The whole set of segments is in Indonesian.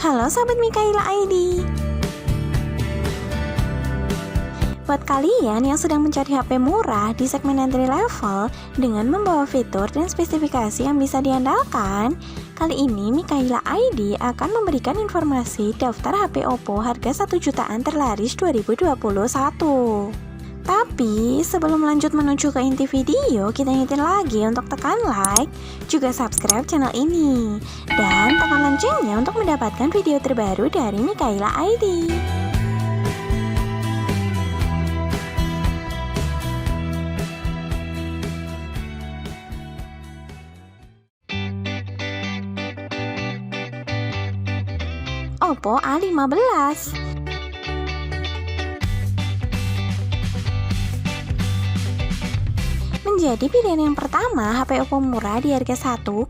Halo Sobat Mikaila ID. Buat kalian yang sedang mencari HP murah di segmen entry level dengan membawa fitur dan spesifikasi yang bisa diandalkan, kali ini Mikaila ID akan memberikan informasi daftar HP Oppo harga 1 jutaan terlaris 2021. Tapi sebelum lanjut menuju ke inti video, kita ingetin lagi untuk tekan like, juga subscribe channel ini, dan tekan loncengnya untuk mendapatkan video terbaru dari Mikaila ID. Oppo A15 menjadi pilihan yang pertama HP Oppo murah di harga 1,7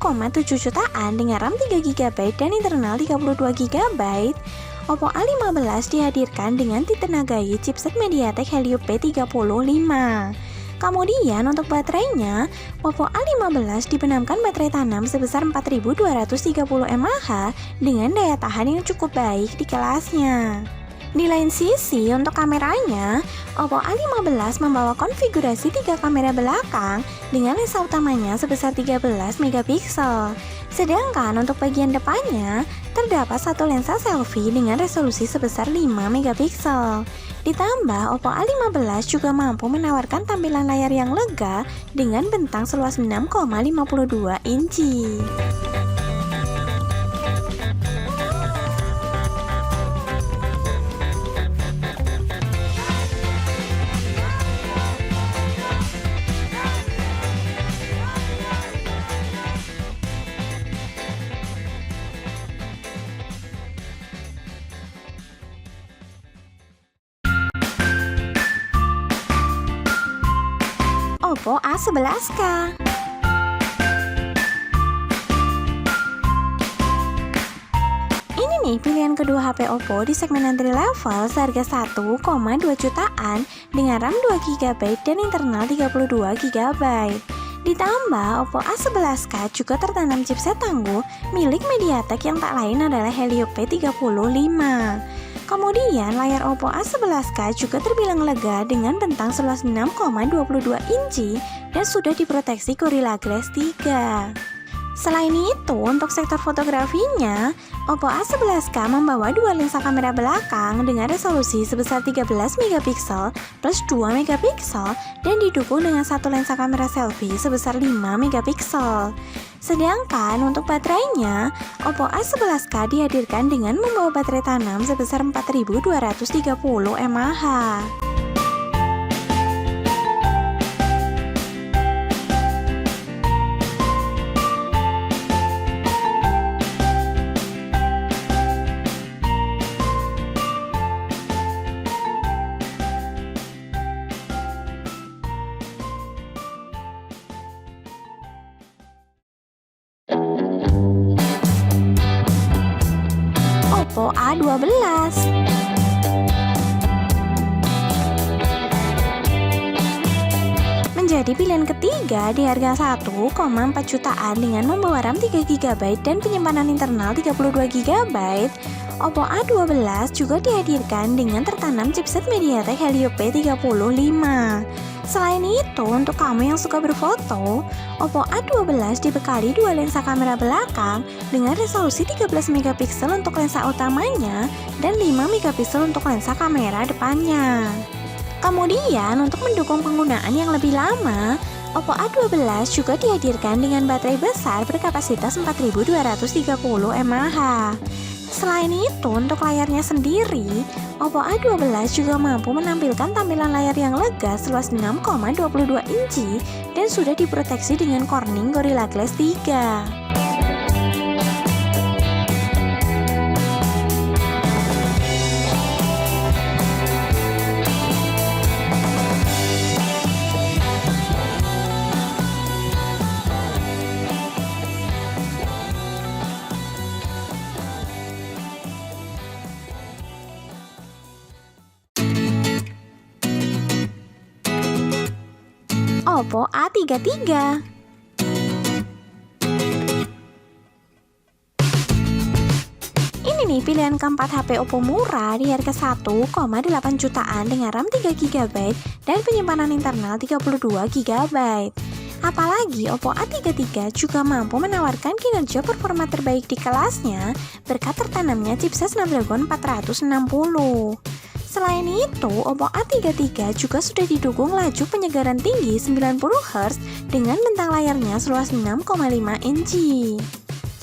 jutaan dengan RAM 3GB dan internal 32GB. Oppo A15 dihadirkan dengan ditenagai chipset MediaTek Helio P35. Kemudian untuk baterainya, Oppo A15 dibenamkan baterai tanam sebesar 4230 mAh dengan daya tahan yang cukup baik di kelasnya. Di lain sisi, untuk kameranya, Oppo A15 membawa konfigurasi 3 kamera belakang dengan lensa utamanya sebesar 13 megapiksel. Sedangkan untuk bagian depannya, terdapat satu lensa selfie dengan resolusi sebesar 5 megapiksel. Ditambah, Oppo A15 juga mampu menawarkan tampilan layar yang lega dengan bentang seluas 6,52 inci. Oppo A11K. Ini nih pilihan kedua HP Oppo di segmen entry level seharga 1,2 jutaan dengan RAM 2GB dan internal 32GB. Ditambah, Oppo A11K juga tertanam chipset tangguh milik MediaTek yang tak lain adalah Helio P35. Kemudian layar Oppo A11K juga terbilang lega dengan bentang seluas 6,22 inci dan sudah diproteksi Gorilla Glass 3. Selain itu, untuk sektor fotografinya, Oppo A11K membawa dua lensa kamera belakang dengan resolusi sebesar 13 megapiksel plus 2 megapiksel dan didukung dengan satu lensa kamera selfie sebesar 5 megapiksel. Sedangkan untuk baterainya, Oppo A11K dihadirkan dengan membawa baterai tanam sebesar 4230 mAh. Oppo A12 menjadi pilihan ketiga di harga 1,4 jutaan dengan membawa RAM 3GB dan penyimpanan internal 32GB. Oppo A12 juga dihadirkan dengan tertanam chipset MediaTek Helio P35. Selain itu, untuk kamu yang suka berfoto, Oppo A12 dibekali dua lensa kamera belakang dengan resolusi 13 megapiksel untuk lensa utamanya dan 5 megapiksel untuk lensa kamera depannya. Kemudian, untuk mendukung penggunaan yang lebih lama, Oppo A12 juga dihadirkan dengan baterai besar berkapasitas 4230 mAh. Selain itu, untuk layarnya sendiri, Oppo A12 juga mampu menampilkan tampilan layar yang lega seluas 6,22 inci dan sudah diproteksi dengan Corning Gorilla Glass 3. Oppo A33. Ini nih pilihan keempat HP Oppo murah di harga 1,8 jutaan dengan RAM 3GB dan penyimpanan internal 32GB. Apalagi Oppo A33 juga mampu menawarkan kinerja performa terbaik di kelasnya berkat tertanamnya chipset Snapdragon 460. Selain itu, Oppo A33 juga sudah didukung laju penyegaran tinggi 90Hz dengan bentang layarnya seluas 6,5 inci.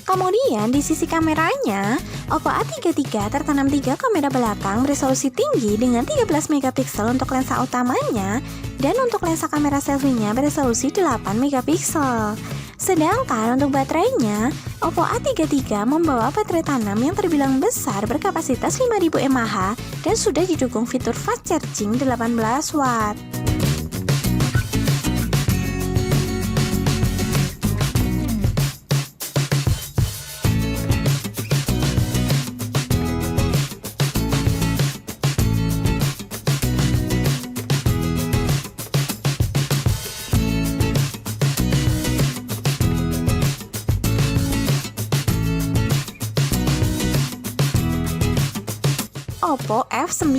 Kemudian di sisi kameranya, Oppo A33 tertanam 3 kamera belakang beresolusi tinggi dengan 13MP untuk lensa utamanya dan untuk lensa kamera selfie-nya beresolusi 8MP. Sedangkan untuk baterainya, Oppo A33 membawa baterai tanam yang terbilang besar berkapasitas 5000 mAh dan sudah didukung fitur fast charging 18 watt. Oppo F9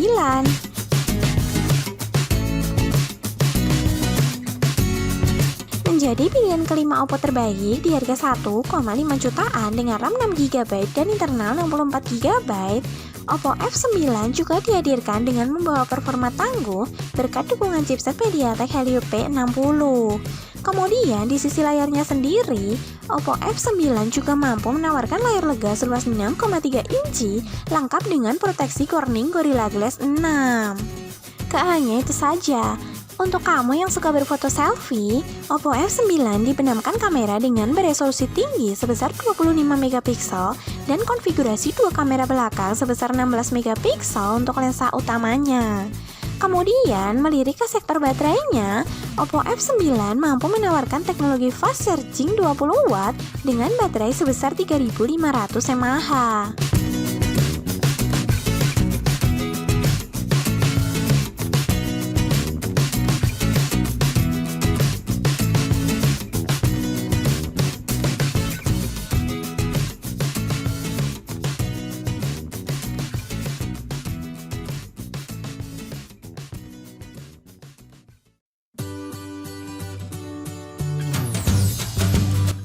menjadi pilihan kelima Oppo terbaik di harga 1,5 jutaan dengan RAM 6GB dan internal 64GB. Oppo F9 juga dihadirkan dengan membawa performa tangguh berkat dukungan chipset MediaTek Helio P60. Kemudian di sisi layarnya sendiri, Oppo F9 juga mampu menawarkan layar lega seluas 6,3 inci lengkap dengan proteksi Corning Gorilla Glass 6. Gak hanya itu saja, untuk kamu yang suka berfoto selfie, Oppo F9 dibenamkan kamera dengan beresolusi tinggi sebesar 25MP dan konfigurasi dua kamera belakang sebesar 16MP untuk lensa utamanya. Kemudian, melirik ke sektor baterainya, Oppo F9 mampu menawarkan teknologi fast charging 20 watt dengan baterai sebesar 3500 mAh.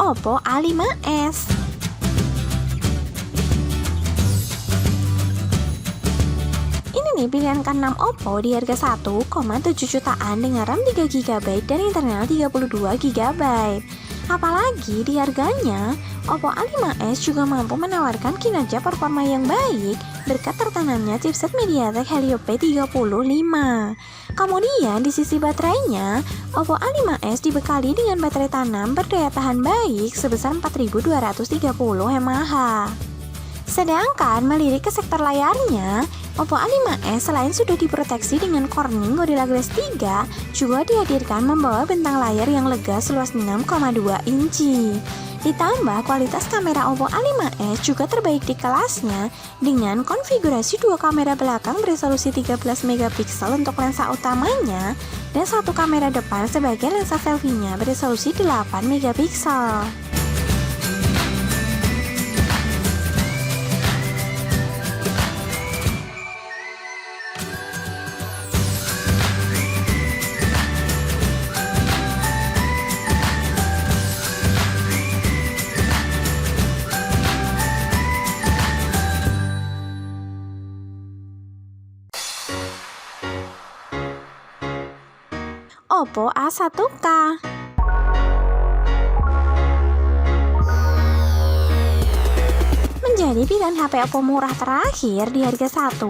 Oppo A5s. Ini nih pilihan ke-6 Oppo di harga 1,7 jutaan dengan RAM 3GB dan internal 32GB. Apalagi di harganya, Oppo A5s juga mampu menawarkan kinerja performa yang baik berkat tertanamnya chipset MediaTek Helio P35. Kemudian di sisi baterainya, Oppo A5s dibekali dengan baterai tanam berdaya tahan baik sebesar 4230 mAh. Sedangkan melirik ke sektor layarnya, Oppo A5s selain sudah diproteksi dengan Corning Gorilla Glass 3, juga dihadirkan membawa bentang layar yang lega seluas 6,2 inci. Ditambah kualitas kamera Oppo A5s juga terbaik di kelasnya dengan konfigurasi dua kamera belakang beresolusi 13MP untuk lensa utamanya dan satu kamera depan sebagai lensa selfie-nya beresolusi 8MP. Oppo A1k. Menjadi pilihan HP Oppo murah terakhir di harga 1,3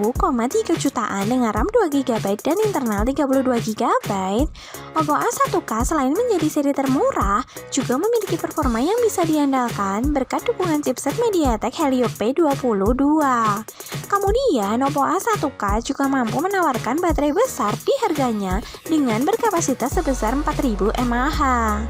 jutaan dengan RAM 2GB dan internal 32GB. Oppo A1k selain menjadi seri termurah, juga memiliki performa yang bisa diandalkan berkat dukungan chipset MediaTek Helio P22. Kemudian Oppo A1k juga mampu menawarkan baterai besar di harganya dengan berkapasitas sebesar 4000 mAh.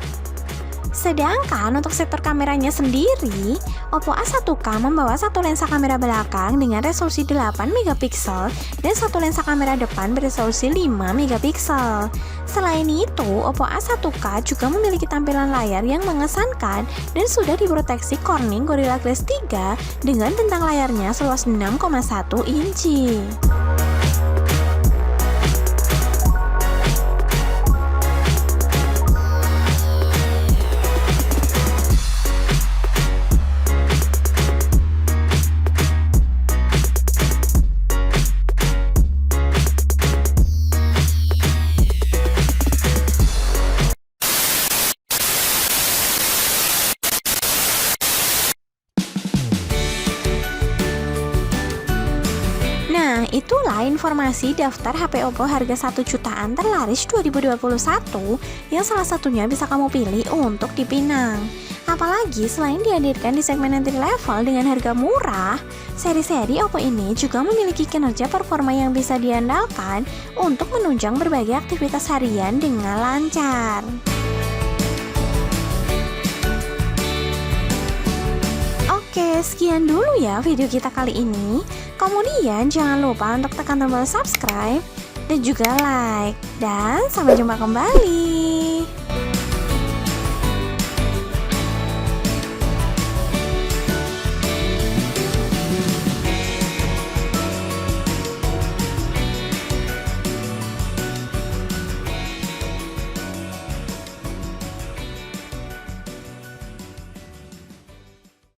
Sedangkan untuk sektor kameranya sendiri, Oppo A1K membawa satu lensa kamera belakang dengan resolusi 8 megapiksel dan satu lensa kamera depan beresolusi 5 megapiksel. Selain itu, Oppo A1K juga memiliki tampilan layar yang mengesankan dan sudah diproteksi Corning Gorilla Glass 3 dengan bentang layarnya seluas 6,1 inci. Nah, itulah informasi daftar HP Oppo harga 1 jutaan terlaris 2021 yang salah satunya bisa kamu pilih untuk dipinang. Apalagi selain dihadirkan di segmen entry level dengan harga murah, seri-seri Oppo ini juga memiliki kinerja performa yang bisa diandalkan untuk menunjang berbagai aktivitas harian dengan lancar. Oke, sekian dulu ya video kita kali ini. Kemudian jangan lupa untuk tekan tombol subscribe dan juga like. Dan sampai jumpa kembali.